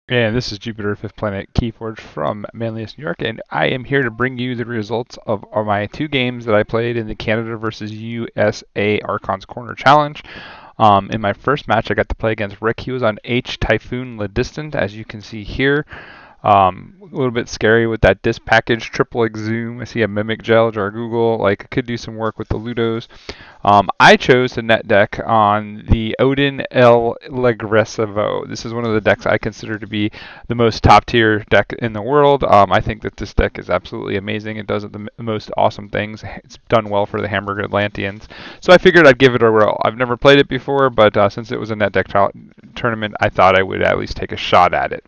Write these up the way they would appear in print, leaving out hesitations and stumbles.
And this is Jupiter, fifth planet, Keyforge from Manlius, New York, and I am here to bring you the results of my two games that I played in the Canada versus USA Archon's Corner Challenge. In my first match, I got to play against Rick. He was on H Typhoon Le Distant, as you can see here. A little bit scary with that disk package, triple X zoom. I see a Mimic Gel, Jargoogle. Like, could do some work with the Ludos. I chose the net deck on the Odin El Legresivo. This is one of the decks I consider to be the most top tier deck in the world. I think that this deck is absolutely amazing. It does the most awesome things. It's done well for the Hamburg Atlanteans. So I figured I'd give it a roll. I've never played it before, but since it was a net deck tournament, I thought I would at least take a shot at it.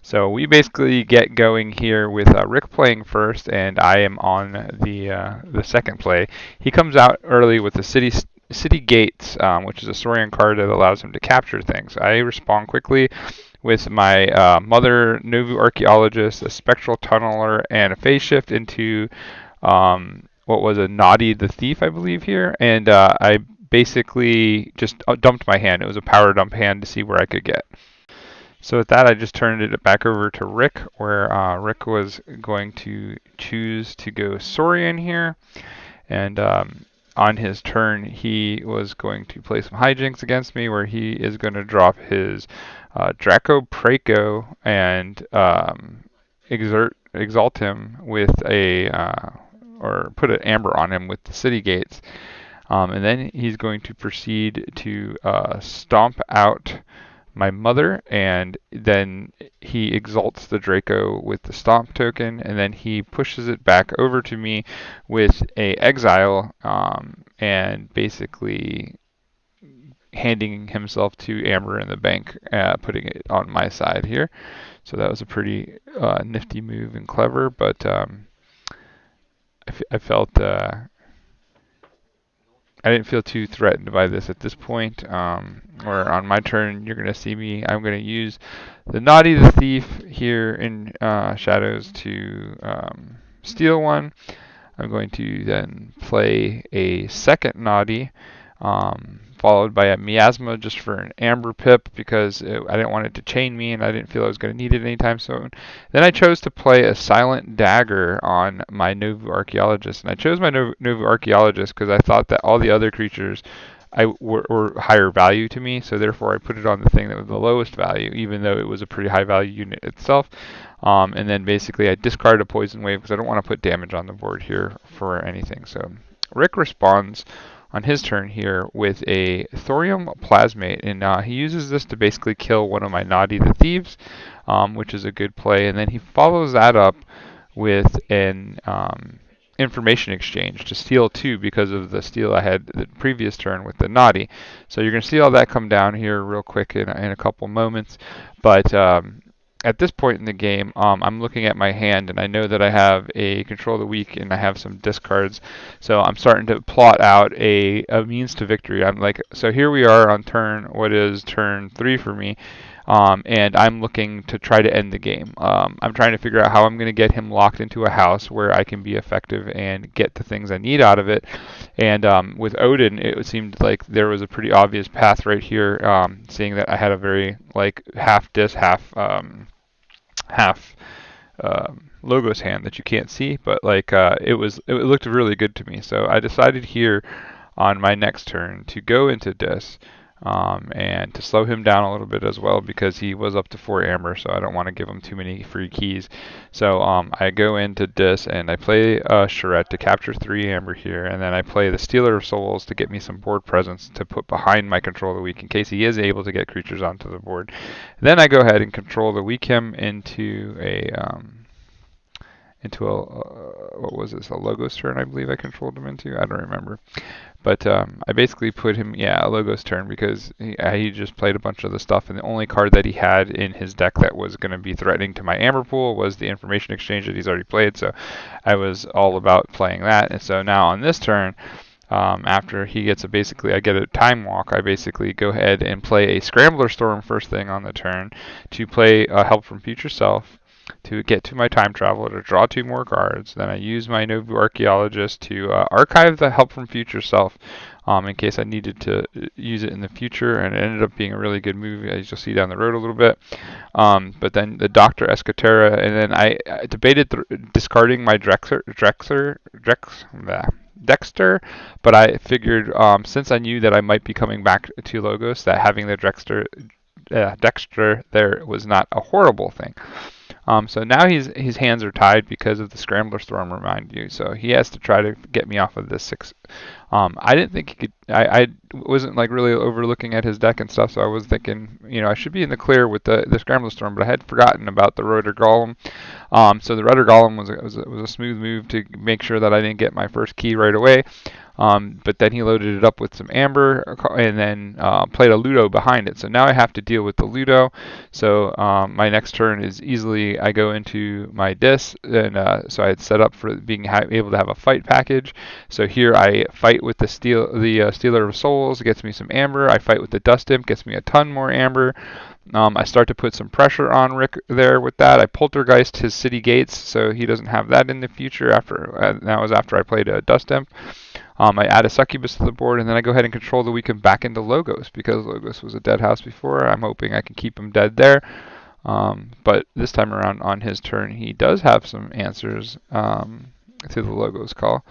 So we basically get going here with Rick playing first, and I am on the second play. He comes out early with the City Gates, which is a Saurian card that allows him to capture things. I respond quickly with my Mother Novu Archaeologist, a Spectral Tunneler, and a Phase Shift into what was a Noddy the Thief, I believe here, and I basically just dumped my hand. It was a power dump hand to see where I could get. So with that, I just turned it back over to Rick, where Rick was going to choose to go Saurian here. And on his turn, he was going to play some hijinks against me, where he is going to drop his Draco Praco and exalt him with or put an amber on him with the City Gates. And then he's going to proceed to stomp out my mother, and then he exalts the Draco with the stomp token, and then he pushes it back over to me with a exile, and basically handing himself to Amber in the bank, putting it on my side here. So that was a pretty nifty move and clever, but I felt I didn't feel too threatened by this at this point. Where on my turn, you're going to see me. I'm going to use the Noddy the Thief here in Shadows to steal one. I'm going to then play a second Noddy, followed by a Miasma just for an Amber Pip because I didn't want it to chain me and I didn't feel I was going to need it anytime soon. Then I chose to play a Silent Dagger on my Novu Archaeologist. And I chose my Novu Archaeologist because I thought that all the other creatures were higher value to me, so therefore I put it on the thing that was the lowest value, even though it was a pretty high value unit itself. And then basically I discard a Poison Wave because I don't want to put damage on the board here for anything. So Rick responds on his turn here with a Thorium Plasmate, and he uses this to basically kill one of my Noddy the Thieves, which is a good play. And then he follows that up with an information exchange to steal two because of the steal I had the previous turn with the Noddy. So you're going to see all that come down here real quick in a couple moments. But at this point in the game, I'm looking at my hand and I know that I have a Control of the Weak and I have some discards. So I'm starting to plot out a means to victory. I'm like, so here we are on what is turn 3 for me. And I'm looking to try to end the game. I'm trying to figure out how I'm going to get him locked into a house where I can be effective and get the things I need out of it. And with Odin, it seemed like there was a pretty obvious path right here, seeing that I had a very like half disc, half Logos hand that you can't see, but like it looked really good to me. So I decided here on my next turn to go into Dis, and to slow him down a little bit as well because he was up to 4 amber, so I don't want to give him too many free keys. So I go into Dis and I play Charette to capture 3 amber here, and then I play the Stealer of Souls to get me some board presence to put behind my Control the Weak in case he is able to get creatures onto the board. Then I go ahead and Control the Weak him into a what was this, a Logos turn I believe I controlled him into? I don't remember. But I basically put him, a Logos turn because he just played a bunch of the stuff, and the only card that he had in his deck that was going to be threatening to my Amber Pool was the Information Exchange that he's already played, so I was all about playing that. And so now on this turn, after he gets I get a Time Walk, I basically go ahead and play a Scrambler Storm first thing on the turn to play Help from Future Self, to get to my Time Traveler to draw 2 more cards. Then I use my Novu Archaeologist to archive the Help from Future Self in case I needed to use it in the future, and it ended up being a really good move, as you'll see down the road a little bit. But then the Doctor Escatera, and then I debated discarding my Dexter, but I figured since I knew that I might be coming back to Logos, that having the Dexter there was not a horrible thing. So now his hands are tied because of the Scrambler Storm, remind you. So he has to try to get me off of this 6. I didn't think he could. I wasn't like really overlooking at his deck and stuff, so I was thinking, I should be in the clear with the Scrambler Storm, but I had forgotten about the Rudder Golem. So the Rudder Golem was a smooth move to make sure that I didn't get my first key right away. But then he loaded it up with some Amber and then played a Ludo behind it. So now I have to deal with the Ludo. So my next turn is easily, I go into my Dis, and so I had set up for being able to have a fight package. So here I fight with the Stealer of Souls, gets me some Amber. I fight with the Dust Imp, gets me a ton more Amber. I start to put some pressure on Rick there with that. I poltergeist his City Gates, so he doesn't have that in the future. That was after I played a Dust Imp. I add a Succubus to the board, and then I go ahead and control the weekend back into Logos, because Logos was a dead house before. I'm hoping I can keep him dead there. But this time around on his turn, he does have some answers to the Logos call,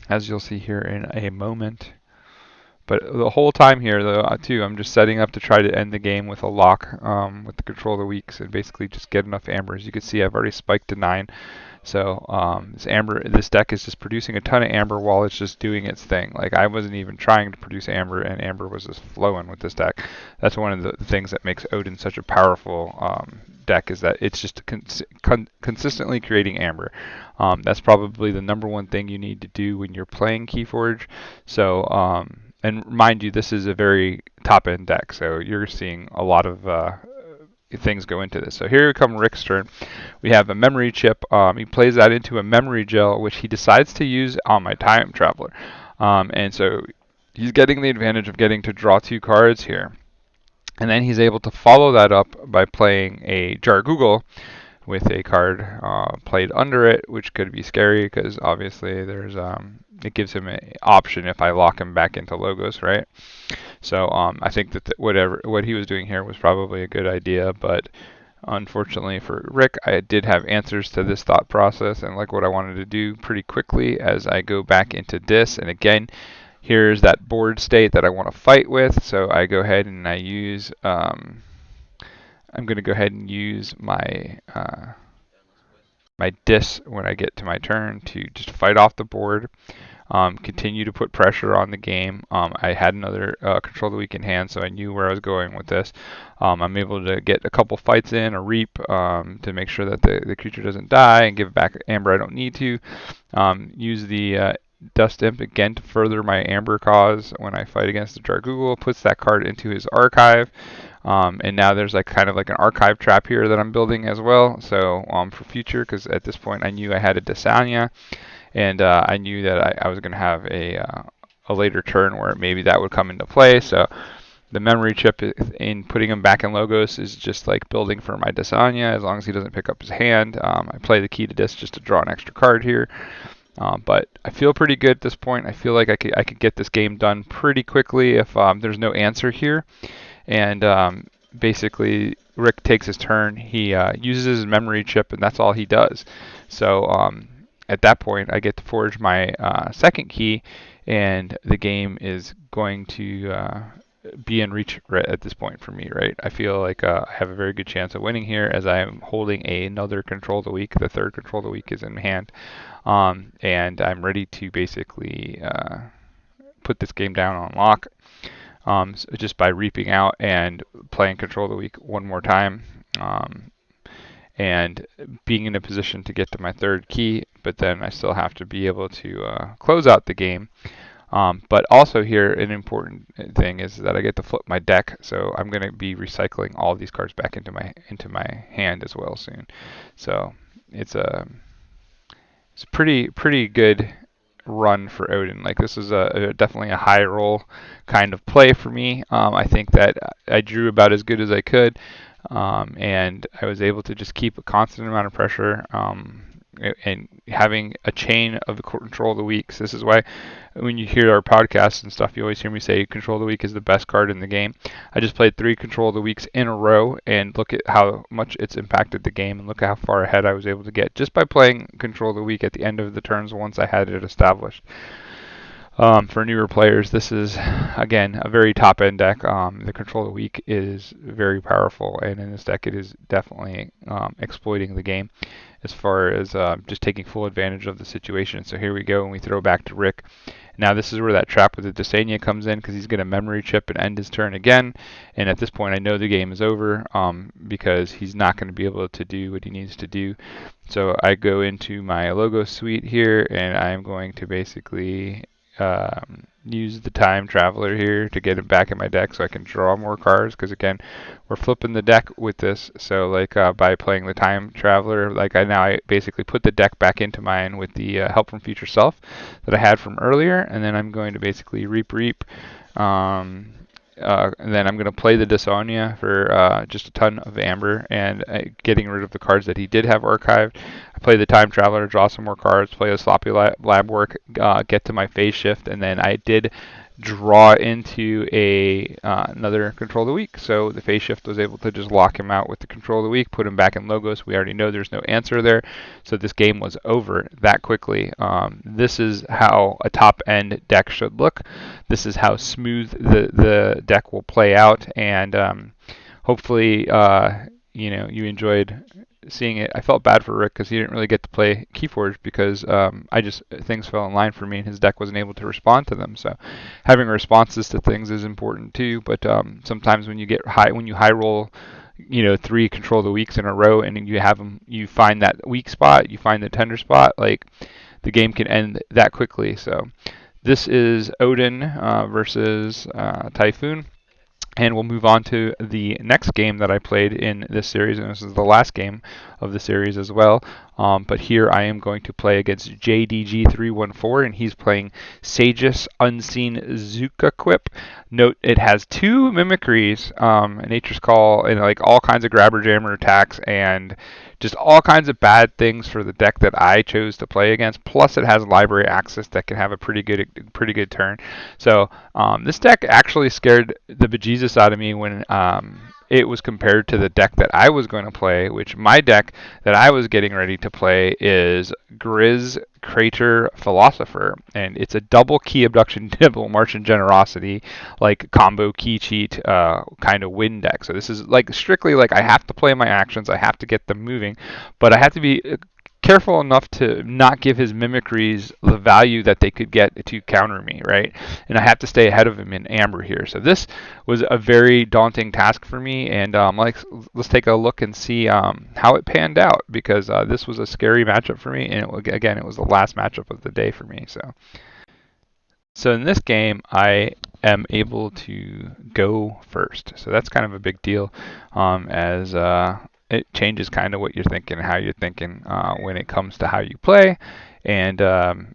as you'll see here in a moment. But the whole time here, though, too, I'm just setting up to try to end the game with a lock with the control of the weeks and basically just get enough Amber. As you can see, I've already spiked to 9. So this deck is just producing a ton of Amber while it's just doing its thing. Like, I wasn't even trying to produce Amber, and Amber was just flowing with this deck. That's one of the things that makes Odin such a powerful deck, is that it's just consistently creating Amber. That's probably the #1 thing you need to do when you're playing Keyforge. So, and mind you, this is a very top-end deck, so you're seeing a lot of things go into this. So here come Rick's turn. We have a memory chip. He plays that into a memory gel, which he decides to use on my Time Traveler. And so he's getting the advantage of getting to draw 2 cards here. And then he's able to follow that up by playing a Jargoogle with a card played under it, which could be scary because obviously there's it gives him an option if I lock him back into Logos, right? So I think that what he was doing here was probably a good idea, but unfortunately for Rick, I did have answers to this thought process and like what I wanted to do pretty quickly as I go back into Dis. And again, here's that board state that I want to fight with, so I go ahead and I use I'm going to go ahead and use my my Dis when I get to my turn to just fight off the board, continue to put pressure on the game. I had another Control the Weak in hand, so I knew where I was going with this. I'm able to get a couple fights in, a Reap, to make sure that the creature doesn't die, and give back Amber I don't need to. Use the Dust Imp again to further my Amber cause when I fight against the Jargoogle, puts that card into his archive. And now there's like kind of like an archive trap here that I'm building as well. So for future, because at this point I knew I had a Desania, and I knew that I was going to have a later turn where maybe that would come into play. So the memory chip in putting him back in Logos is just like building for my Desania, as long as he doesn't pick up his hand. I play the Key to Dis just to draw an extra card here. But I feel pretty good at this point. I feel like I could get this game done pretty quickly if there's no answer here. And basically, Rick takes his turn. He uses his memory chip, and that's all he does. So at that point, I get to forge my second key, and the game is going to be in reach at this point for me, right? I feel like I have a very good chance of winning here, as I am holding another Control the Weak. The third Control the Weak is in hand, and I'm ready to basically put this game down on lock. So just by reaping out and playing Control the Weak one more time, and being in a position to get to my third key, but then I still have to be able to close out the game. But also here, an important thing is that I get to flip my deck, so I'm going to be recycling all these cards back into my hand as well soon. So it's a pretty good run for Odin. Like, this is definitely a high roll kind of play for me. I think that I drew about as good as I could, and I was able to just keep a constant amount of pressure. and having a chain of the control of the weeks. This is why when you hear our podcasts and stuff, you always hear me say control of the week is the best card in the game. I just played 3 control of the weeks in a row, and look at how much it's impacted the game, and look at how far ahead I was able to get just by playing control of the week at the end of the turns once I had it established. For newer players, this is, again, a very top-end deck. The Control of the Weak is very powerful, and in this deck it is definitely exploiting the game as far as just taking full advantage of the situation. So here we go, and we throw back to Rick. Now this is where that trap with the Desania comes in, because he's going to memory chip and end his turn again. And at this point I know the game is over because he's not going to be able to do what he needs to do. So I go into my logo suite here, and I'm going to basically use the Time Traveler here to get him back in my deck so I can draw more cards, because again, we're flipping the deck with this. So like by playing the Time Traveler, like I basically put the deck back into mine with the Help from Future Self that I had from earlier, and then I'm going to basically Reap. And then I'm going to play the Desania for just a ton of Amber, and getting rid of the cards that he did have archived. I play the Time Traveler, draw some more cards, play a Sloppy Lab Work, get to my Phase Shift, and then I did draw into another Control of the Week. So the Phase Shift was able to just lock him out with the Control of the Week, put him back in Logos. We already know there's no answer there, so this game was over that quickly. This is how a top-end deck should look. This is how smooth the deck will play out, and hopefully you enjoyed seeing it. I felt bad for Rick because he didn't really get to play Keyforge because things fell in line for me and his deck wasn't able to respond to them. So having responses to things is important too. But sometimes when you high roll, 3 Control of the Weeks in a row, and you find that weak spot, you find the tender spot, like the game can end that quickly. So this is Odin versus Typhoon. And we'll move on to the next game that I played in this series, and this is the last game of the series as well. But here I am going to play against JDG314, and he's playing Sageous Unseen Zukaquip. Note it has 2 mimicries, Nature's Call, and like all kinds of grabber jammer attacks, and just all kinds of bad things for the deck that I chose to play against. Plus, it has library access that can have a pretty good turn. So this deck actually scared the bejesus out of me when it was compared to the deck that I was going to play, which my deck that I was getting ready to play is Grizz Crater Philosopher, and it's a double Key Abduction Dibble Martian Generosity like combo key cheat kind of win deck. So this is like strictly like I have to play my actions, I have to get them moving, but I have to be careful enough to not give his mimicries the value that they could get to counter me, right? And I have to stay ahead of him in Amber here. So this was a very daunting task for me, and let's take a look and see how it panned out, because this was a scary matchup for me, and it was the last matchup of the day for me. So in this game, I am able to go first. So that's kind of a big deal, as it changes kind of what you're thinking and how you're thinking when it comes to how you play. And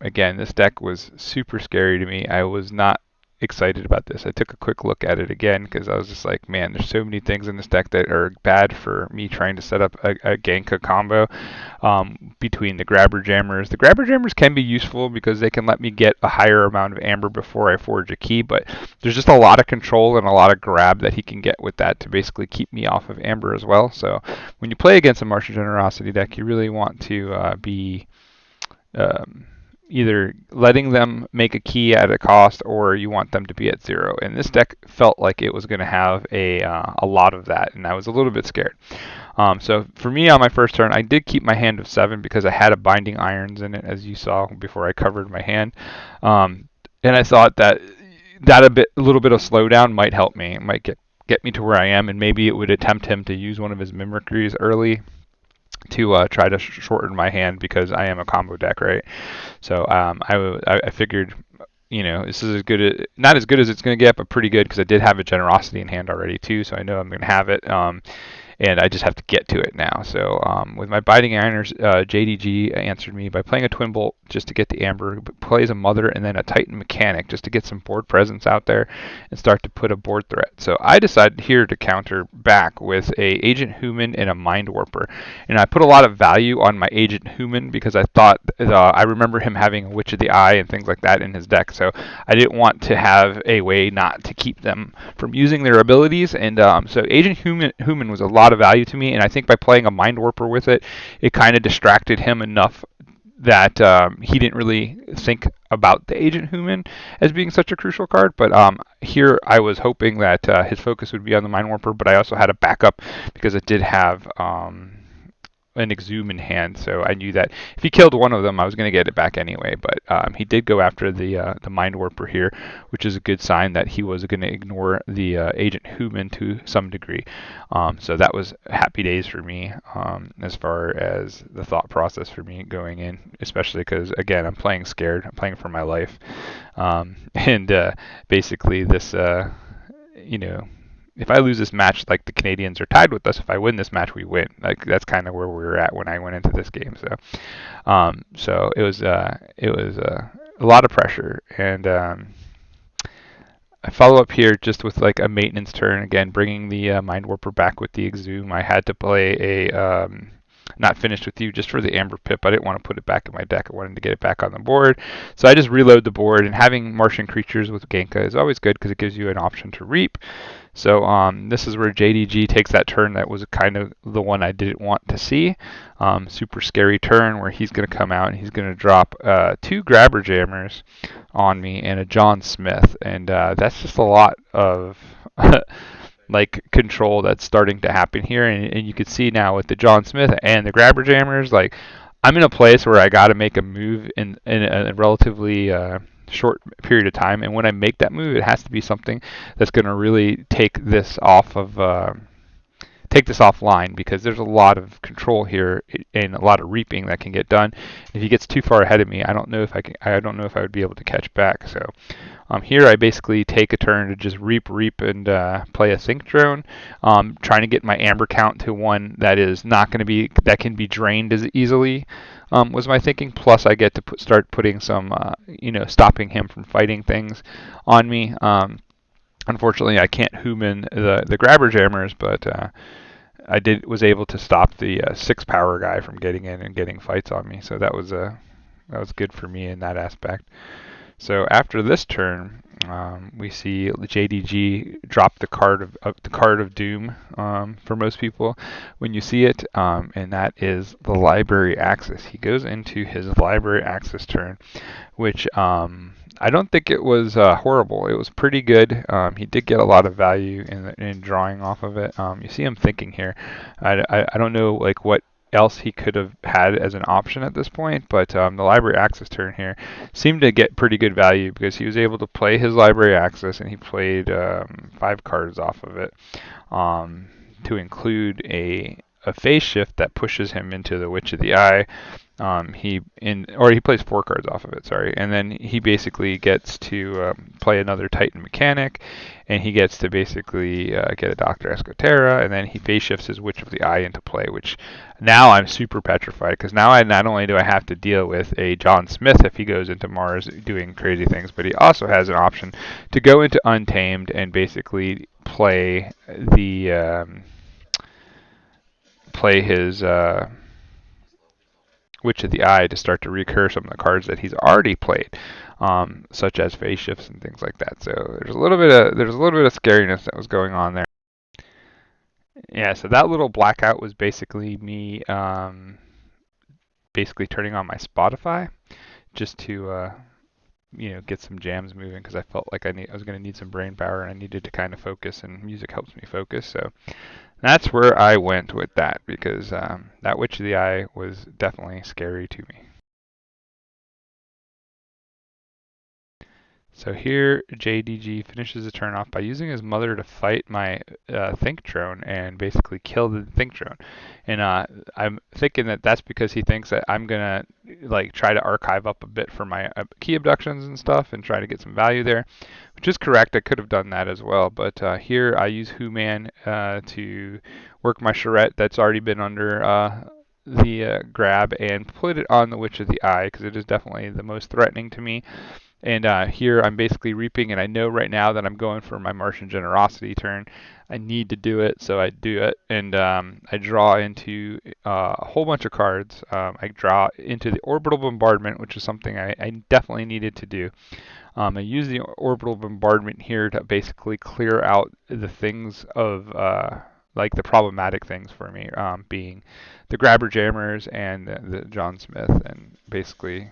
again, this deck was super scary to me. I was not excited about this. I took a quick look at it again because I was just like, man, there's so many things in this deck that are bad for me trying to set up a Genka combo between the Grabber Jammers. The Grabber Jammers can be useful because they can let me get a higher amount of Amber before I forge a key, but there's just a lot of control and a lot of grab that he can get with that to basically keep me off of Amber as well. So when you play against a Martian Generosity deck, you really want to be either letting them make a key at a cost, or you want them to be at 0. And this deck felt like it was going to have a lot of that, and I was a little bit scared. So for me on my first turn, I did keep my hand of 7 because I had a Binding Irons in it, as you saw before I covered my hand. And I thought that a little bit of slowdown might help me. It might get me to where I am, and maybe it would attempt him to use one of his mimicries early to try to shorten my hand, because I am a combo deck, right? So I figured, this is not as good as it's going to get, but pretty good, because I did have a Generosity in hand already too, so I know I'm going to have it. and I just have to get to it now. So with my Biting Ironers, JDG answered me by playing a Twin Bolt just to get the Amber, plays a Mother and then a Titan Mechanic just to get some board presence out there and start to put a board threat. So I decided here to counter back with a Agent Human and a Mind Warper. And I put a lot of value on my Agent Human because I thought, I remember him having a Witch of the Eye and things like that in his deck. So I didn't want to have a way not to keep them from using their abilities. And so Agent Human was a lot of value to me. And I think by playing a Mind Warper with it, it kind of distracted him enough that he didn't really think about the Agent Human as being such a crucial card. But here I was hoping that his focus would be on the Mind Warper, but I also had a backup because it did have an Exhume in hand, so I knew that if he killed one of them, I was going to get it back anyway. But he did go after the Mind Warper here, which is a good sign that he was going to ignore the Agent Human to some degree. So that was happy days for me as far as the thought process for me going in, especially because, again, I'm playing scared. I'm playing for my life. And basically this, if I lose this match, like the Canadians are tied with us. If I win this match, we win. Like that's kind of where we were at when I went into this game. So it was a lot of pressure, and I follow up here just with like a maintenance turn again, bringing the Mind Warper back with the Exhume. I had to play a not finished with you just for the Amber Pip. I didn't want to put it back in my deck. I wanted to get it back on the board. So I just reload the board, and having Martian creatures with Genka is always good because it gives you an option to reap. So this is where JDG takes that turn that was kind of the one I didn't want to see. Super scary turn where he's going to come out and he's going to drop 2 Grabber Jammers on me and a John Smith. And that's just a lot of like control that's starting to happen here. And you can see now with the John Smith and the Grabber Jammers, like I'm in a place where I got to make a move in a relatively short period of time, and when I make that move, it has to be something that's going to really take this offline because there's a lot of control here and a lot of reaping that can get done. If he gets too far ahead of me, I don't know if I would be able to catch back. So here I basically take a turn to just reap, and play a Sync Drone, trying to get my Amber count to one that is not going to be that can be drained as easily. Was my thinking. Plus, I get to start putting some, stopping him from fighting things on me. Unfortunately, I can't human the Grabber Jammers, but was able to stop the 6 power guy from getting in and getting fights on me. So that was good for me in that aspect. So after this turn, we see JDG drop the card of Doom for most people when you see it, and that is the Library Access. He goes into his Library Access turn, which I don't think it was horrible. It was pretty good. He did get a lot of value in drawing off of it. You see him thinking here. I don't know like what else he could have had as an option at this point, but the Library Access turn here seemed to get pretty good value because he was able to play his Library Access and he played 5 cards off of it to include a phase shift that pushes him into the Witch of the Eye. He plays 4 cards off of it, sorry, and then he basically gets to play another Titan Mechanic, and he gets to basically get a Dr. Escotera, and then he phase shifts his Witch of the Eye into play, which now I'm super petrified, because now not only do I have to deal with a John Smith if he goes into Mars doing crazy things, but he also has an option to go into Untamed and basically play his Witch of the Eye to start to recur some of the cards that he's already played, such as phase shifts and things like that. So there's a little bit of scariness that was going on there. Yeah, so that little blackout was basically me basically turning on my Spotify just to get some jams moving because I felt like I was going to need some brain power and I needed to kind of focus, and music helps me focus. So that's where I went with that because that Witch of the Eye was definitely scary to me. So here, JDG finishes the turn off by using his mother to fight my Think Drone and basically kill the Think Drone. And I'm thinking that that's because he thinks that I'm gonna like try to archive up a bit for my key abductions and stuff and try to get some value there, which is correct. I could have done that as well, but here I use Human to work my charrette that's already been under the grab and put it on the Witch of the Eye because it is definitely the most threatening to me. And here I'm basically reaping, and I know right now that I'm going for my Martian Generosity turn. I need to do it, so I do it, and I draw into a whole bunch of cards. I draw into the Orbital Bombardment, which is something I definitely needed to do. I use the Orbital Bombardment here to basically clear out the things of like the problematic things for me, being the Grabber Jammers and the John Smith, and basically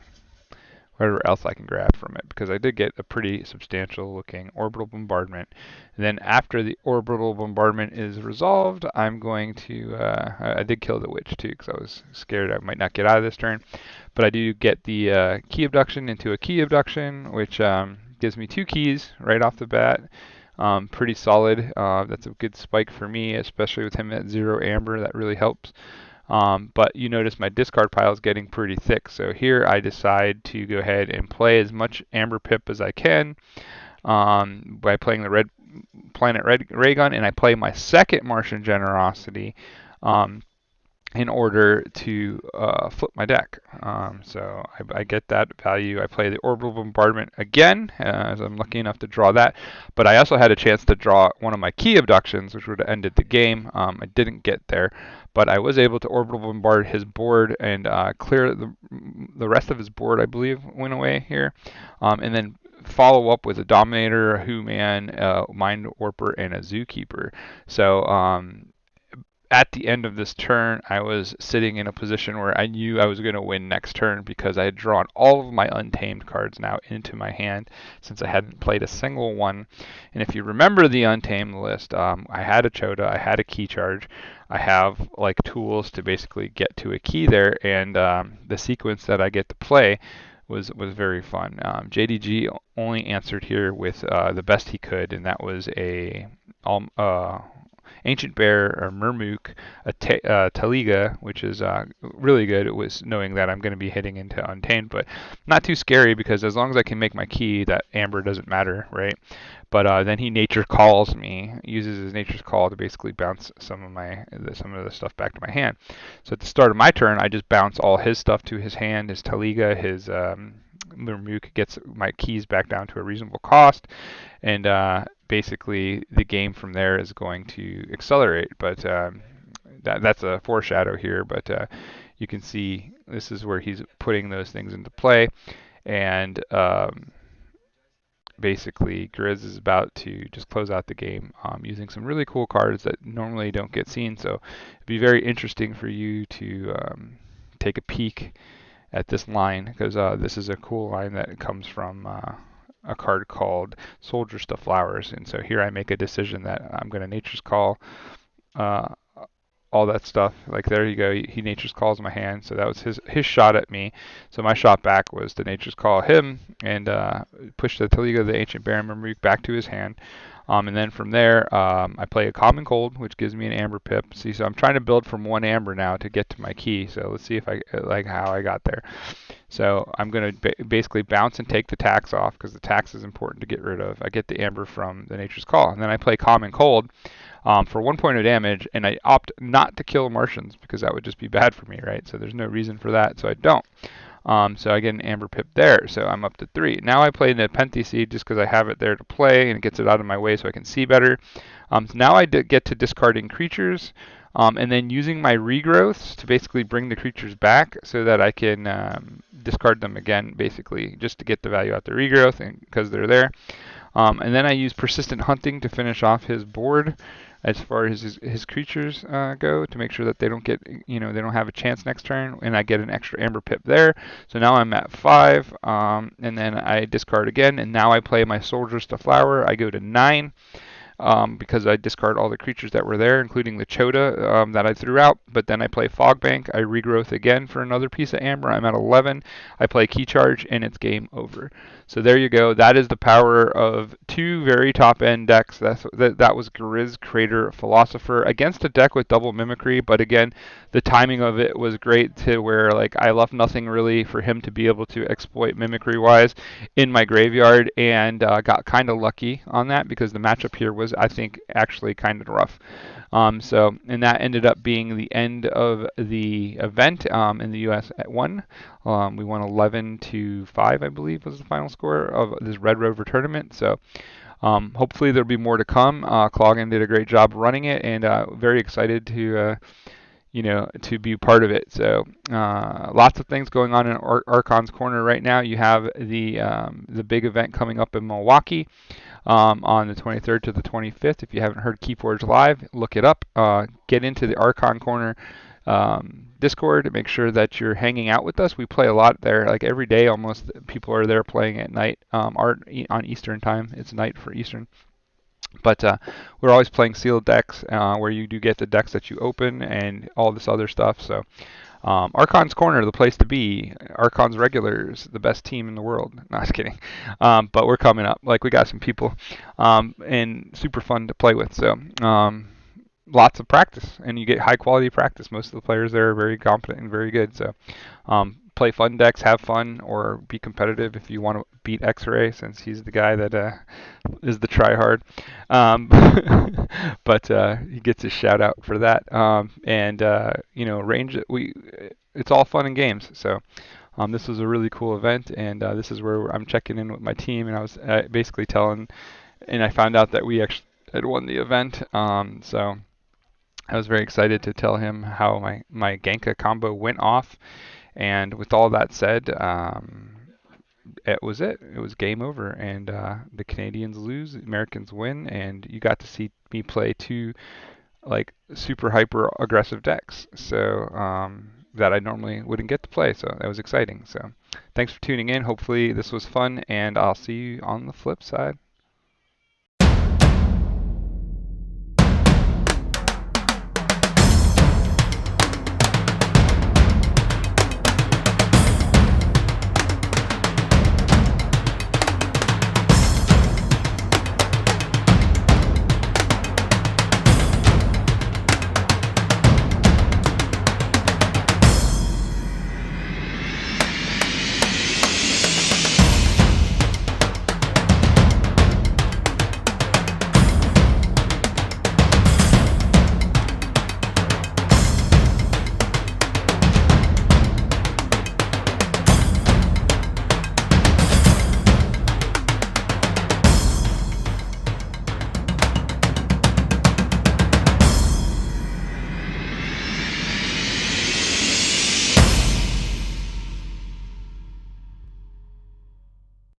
whatever else I can grab from it, because I did get a pretty substantial looking orbital bombardment. And then after the orbital bombardment is resolved, I'm going to, I did kill the witch too, because I was scared I might not get out of this turn. But I do get the key abduction into a key abduction, which gives me 2 keys right off the bat. Pretty solid. That's a good spike for me, especially with him at 0 amber. That really helps. But you notice my discard pile is getting pretty thick. So here I decide to go ahead and play as much Amber Pip as I can by playing the Red Planet Ray Gun, and I play my second Martian Generosity in order to flip my deck. So I get that value. I play the Orbital Bombardment again, as I'm lucky enough to draw that. But I also had a chance to draw one of my key abductions, which would have ended the game. I didn't get there, but I was able to Orbital Bombard his board and clear the rest of his board, I believe, went away here. And then follow up with a Dominator, a Human, Mind Warper, and a Zookeeper. So at the end of this turn, I was sitting in a position where I knew I was going to win next turn because I had drawn all of my Untamed cards now into my hand since I hadn't played a single one. And if you remember the Untamed list, I had a Chota, I had a Key Charge, I have like tools to basically get to a key there, and the sequence that I get to play was very fun. JDG only answered here with the best he could, and that was a Ancient Bear or Murmook, a Taliga, which is really good. It was knowing that I'm going to be hitting into Untamed, but not too scary because as long as I can make my key, that Amber doesn't matter, right? But then he Nature Calls me, uses his Nature's Call to basically bounce some of the stuff back to my hand. So at the start of my turn, I just bounce all his stuff to his hand, his Taliga, his Murmook gets my keys back down to a reasonable cost, and basically the game from there is going to accelerate. But that's a foreshadow here, but you can see this is where he's putting those things into play, and basically Grizz is about to just close out the game using some really cool cards that normally don't get seen. So it'd be very interesting for you to take a peek at this line, because this is a cool line that comes from a card called Soldiers to Flowers. And so here I make a decision that I'm going to Nature's Call all that stuff. Like there you go, he Nature's Calls my hand. So that was his shot at me. So my shot back was to Nature's Call him and push the Taliga, the Ancient Baron Murmook, back to his hand. And then from there, I play a Common Cold, which gives me an Amber Pip. See, so I'm trying to build from 1 Amber now to get to my key. So let's see if I like how I got there. So I'm going to basically bounce and take the tax off, because the tax is important to get rid of. I get the Amber from the Nature's Call. And then I play Common Cold for 1 point of damage, and I opt not to kill Martians because that would just be bad for me, right? So there's no reason for that, so I don't. So I get an Amber Pip there, so I'm up to 3. Now I play Nepenthe Seed just because I have it there to play, and it gets it out of my way so I can see better. So now I get to discarding creatures, and then using my regrowths to basically bring the creatures back so that I can discard them again, basically, just to get the value out the regrowth, and because they're there. And then I use Persistent Hunting to finish off his board as far as his creatures go, to make sure that they don't get, they don't have a chance next turn, and I get an extra Amber Pip there. So now I'm at 5, and then I discard again, and now I play my Soldiers to Flower. I go to 9. because I discard all the creatures that were there, including the Chota that I threw out. But then I play Fogbank, I regrowth again for another piece of Amber. I'm at 11. I play Key Charge, and it's game over. So there you go. That is the power of two very top-end decks. That was Grizz, Crater, Philosopher against a deck with double Mimicry. But again, the timing of it was great to where like I left nothing really for him to be able to exploit Mimicry-wise in my graveyard, and got kind of lucky on that because the matchup here was, I think, actually kind of rough. And that ended up being the end of the event in the U.S. at 1. We won 11-5, I believe, was the final score of this Red Rover tournament. So hopefully there'll be more to come. Cloggin did a great job running it, and very excited to to be part of it. So lots of things going on in Archon's Corner right now. You have the big event coming up in Milwaukee on the 23rd to the 25th. If you haven't heard Keyforge Live, look it up. Get into the Archon Corner Discord to make sure that you're hanging out with us. We play a lot there, like every day almost. People are there playing at night, on Eastern time. It's night for Eastern. But we're always playing sealed decks where you do get the decks that you open and all this other stuff. So Archon's Corner, the place to be. Archon's Regulars, the best team in the world. No, just kidding. But we're coming up. Like, we got some people and super fun to play with. So lots of practice, and you get high quality practice. Most of the players there are very competent and very good. So play fun decks, have fun, or be competitive if you want to beat X-Ray, since he's the guy that is the tryhard. But he gets his shout out for that. Range, it's all fun and games. So this was a really cool event, and this is where I'm checking in with my team, and I was basically telling, and I found out that we actually had won the event. So I was very excited to tell him how my Genka combo went off. And with all that said, it was it. It was game over, and the Canadians lose, the Americans win, and you got to see me play two like super hyper aggressive decks. So that I normally wouldn't get to play. So that was exciting. So thanks for tuning in. Hopefully this was fun, and I'll see you on the flip side.